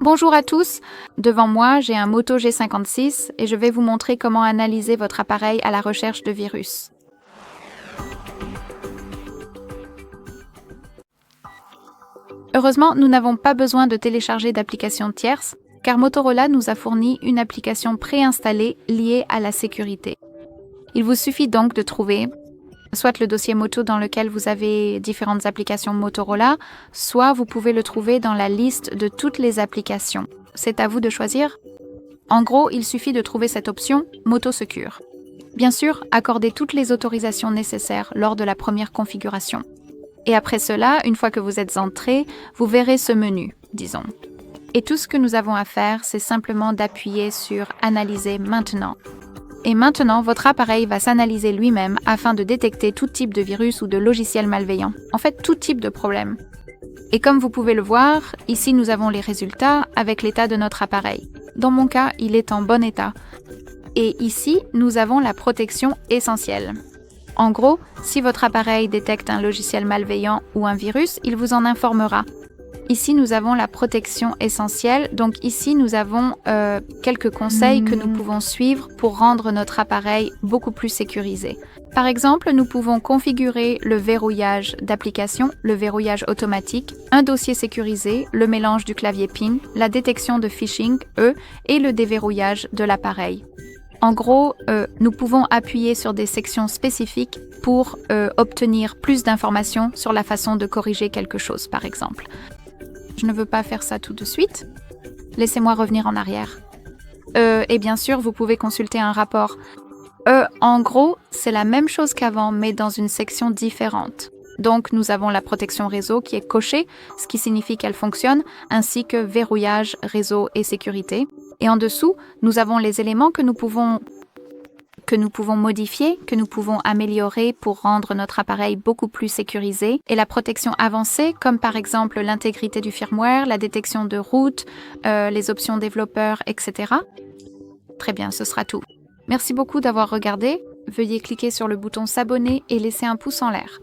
Bonjour à tous, devant moi j'ai un Moto G56 et je vais vous montrer comment analyser votre appareil à la recherche de virus. Heureusement, nous n'avons pas besoin de télécharger d'applications tierces car Motorola nous a fourni une application préinstallée liée à la sécurité. Il vous suffit donc de trouver soit le dossier moto dans lequel vous avez différentes applications Motorola, soit vous pouvez le trouver dans la liste de toutes les applications. C'est à vous de choisir. En gros, il suffit de trouver cette option Moto Secure. Bien sûr, accordez toutes les autorisations nécessaires lors de la première configuration. Et après cela, une fois que vous êtes entré, vous verrez ce menu, disons. Et tout ce que nous avons à faire, c'est simplement d'appuyer sur Analyser maintenant. Et maintenant, votre appareil va s'analyser lui-même afin de détecter tout type de virus ou de logiciel malveillant. En fait, tout type de problème. Et comme vous pouvez le voir, ici nous avons les résultats avec l'état de notre appareil. Dans mon cas, il est en bon état. Et ici, nous avons la protection essentielle. En gros, si votre appareil détecte un logiciel malveillant ou un virus, il vous en informera. Ici, nous avons la protection essentielle. Donc ici, nous avons quelques conseils que nous pouvons suivre pour rendre notre appareil beaucoup plus sécurisé. Par exemple, nous pouvons configurer le verrouillage d'application, le verrouillage automatique, un dossier sécurisé, le mélange du clavier PIN, la détection de phishing, et le déverrouillage de l'appareil. En gros, nous pouvons appuyer sur des sections spécifiques pour obtenir plus d'informations sur la façon de corriger quelque chose, par exemple. Je ne veux pas faire ça tout de suite. Laissez-moi revenir en arrière. Et bien sûr, vous pouvez consulter un rapport. En gros, c'est la même chose qu'avant, mais dans une section différente. Donc, nous avons la protection réseau qui est cochée, ce qui signifie qu'elle fonctionne, ainsi que verrouillage, réseau et sécurité. Et en dessous, nous avons les éléments que nous pouvons modifier, que nous pouvons améliorer pour rendre notre appareil beaucoup plus sécurisé, et la protection avancée, comme par exemple l'intégrité du firmware, la détection de route, les options développeurs, etc. Très bien, ce sera tout. Merci beaucoup d'avoir regardé. Veuillez cliquer sur le bouton s'abonner et laisser un pouce en l'air.